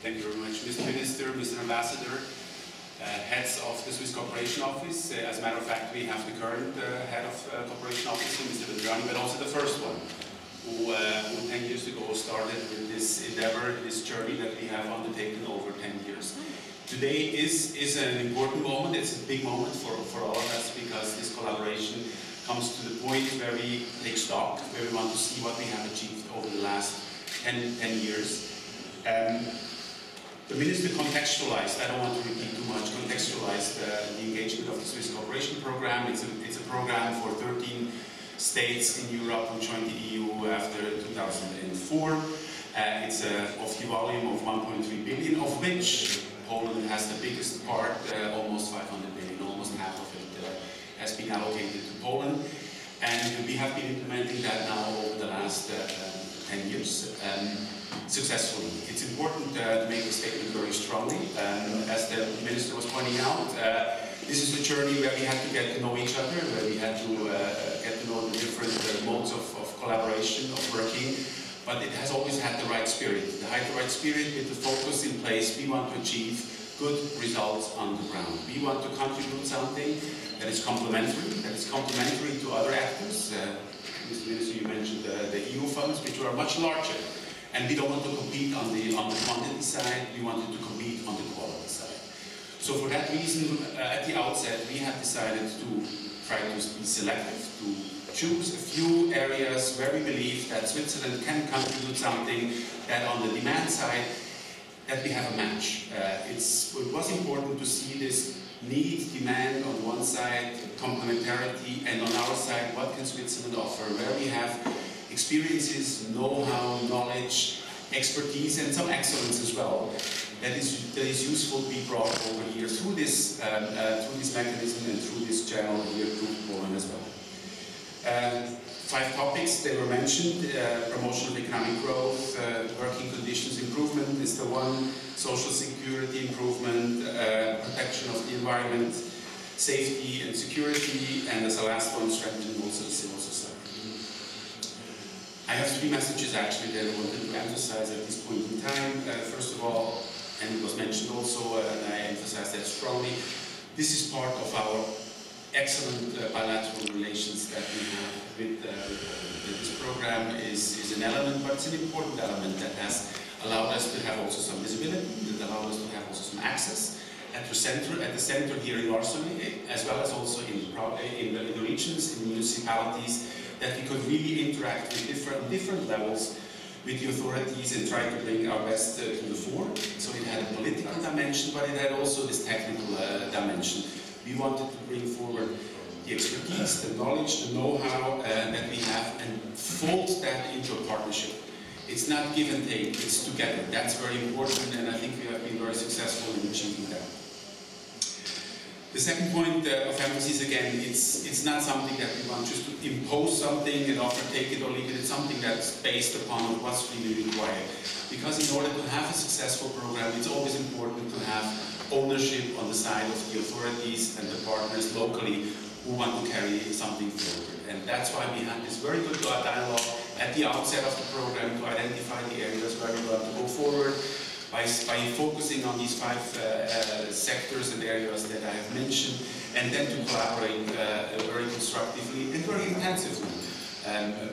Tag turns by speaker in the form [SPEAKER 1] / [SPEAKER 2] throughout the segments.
[SPEAKER 1] Thank you very much, Mr. Minister, Mr. Ambassador, heads of the Swiss Cooperation Office. As a matter of fact, we have the current head of Cooperation Office, Mr. Vendrani, but also the first one, who 10 years ago started with this endeavor, this journey that we have undertaken over 10 years. Today is an important moment. It's a big moment for all of us, because this collaboration comes to the point where we take stock, where we want to see what we have achieved over the last 10 years. The Minister contextualized, I don't want to repeat too much, contextualized the engagement of the Swiss Cooperation Program. It's a program for 13 states in Europe who joined the EU after 2004. It's of the volume of 1.3 billion, of which Poland has the biggest part, almost 500 billion, almost half of it has been allocated to Poland. And we have been implementing that now over the last 10 years. Successfully. It's important to make the statement very strongly. As the Minister was pointing out, this is a journey where we had to get to know each other, where we had to get to know the different modes of collaboration, of working, but it has always had the right spirit. It had the right spirit with the focus in place. We want to achieve good results on the ground. We want to contribute something that is complementary to other actors. Mr. Minister, you mentioned the EU funds, which are much larger. And we don't want to compete on the quantity side, we wanted to compete on the quality side. So for that reason, at the outset, we have decided to try to be selective, to choose a few areas where we believe that Switzerland can contribute something, that on the demand side, that we have a match. It was important to see this need, demand on one side, complementarity, and on our side, what can Switzerland offer, where we have experiences, know-how, knowledge, expertise, and some excellence as well. That is useful to be brought over here through this mechanism and through this channel here to Poland as well. 5 topics they were mentioned: promotion of economic growth, working conditions improvement is the one, social security improvement, protection of the environment, safety and security, and as a last one, strengthening also the civil society. I have 3 messages actually that I wanted to emphasize at this point in time. First of all, and it was mentioned also, and I emphasize that strongly, this is part of our excellent bilateral relations that we have with this program is an element, but it's an important element that has allowed us to have also some visibility, that allowed us to have also some access at the center here in Warsaw, as well as also in the regions, in municipalities, that we could really interact with different levels with the authorities and try to bring our best to the fore. So it had a political dimension, but it had also this technical dimension. We wanted to bring forward the expertise, the knowledge, the know-how that we have, and fold that into a partnership. It's not give and take, it's together. That's very important, and I think we have been very successful in achieving that. The second point of emphasis, again, it's not something that we want just to impose something and offer take it or leave it. It's something that's based upon what's really required. Because in order to have a successful program, it's always important to have ownership on the side of the authorities and the partners locally who want to carry something forward. And that's why we had this very good dialogue at the outset of the program to identify the areas where we want to go forward, by focusing on these 5 sectors and areas that I have mentioned, and then to collaborate very constructively and very intensively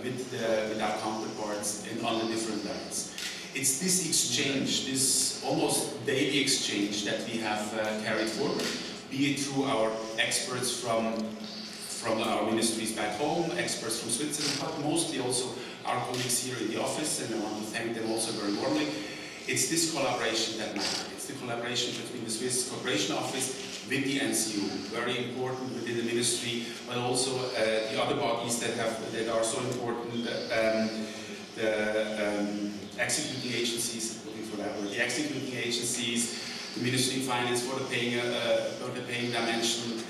[SPEAKER 1] with our counterparts on the different levels. It's this exchange, this almost daily exchange that we have carried forward, be it through our experts from our ministries back home, experts from Switzerland, but mostly also our colleagues here in the office, and I want to thank them also very warmly. It's this collaboration that matters. It's the collaboration between the Swiss Cooperation Office with the NCU, very important within the ministry, but also the other bodies that are so important, the executing agencies, looking for that word, the executing agencies, the Ministry of Finance for the paying dimension.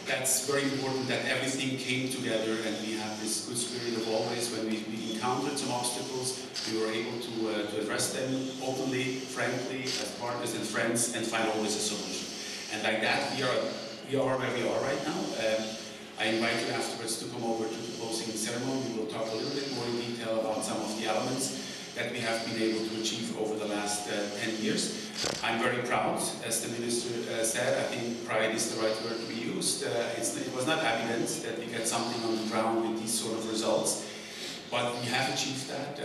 [SPEAKER 1] That's very important that everything came together and we have this good spirit of always, when we encountered some obstacles, we were able to address them openly, frankly, as partners and friends, and find always a solution. And like that, we are where we are right now. I invite you afterwards to come over to the closing ceremony. We will talk a little bit more in detail about some of the elements that we have been able to achieve over the last 10 years. I'm very proud, as the Minister said. I think pride is the right word to be used. It was not evident that we get something on the ground with these sort of results, but we have achieved that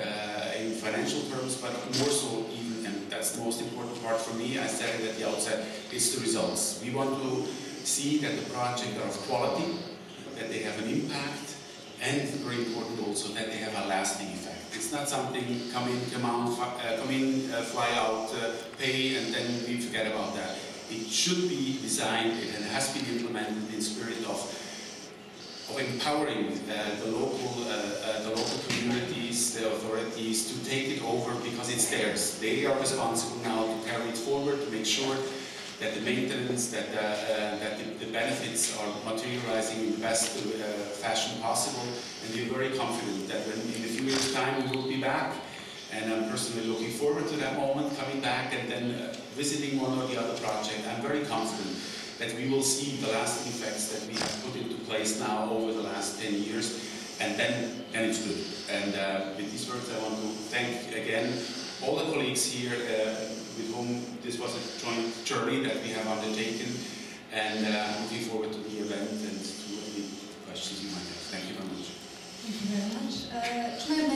[SPEAKER 1] in financial terms, but more so even, and that's the most important part for me, I said it at the outset, it's the results. We want to see that the projects are of quality, that they have an impact, and very important also that they have a lasting effect. It's not something come in, fly out, pay, and then we forget about that. It should be designed and has been implemented in spirit of empowering the local communities, the authorities to take it over because it's theirs. They are responsible now to carry it forward, to make sure that the maintenance, that the benefits are materializing in the best fashion possible. And we're very confident that when in a few years' time we will be back. And I'm personally looking forward to that moment, coming back and then visiting one or the other project. I'm very confident that we will see the lasting effects that we have put into place now over the last 10 years. And then it's good. And with these words, I want to thank again all the colleagues here with whom this was a joint journey that we have undertaken, and I'm looking forward to the event and to any questions you might have. Thank you very much.
[SPEAKER 2] Thank you very much.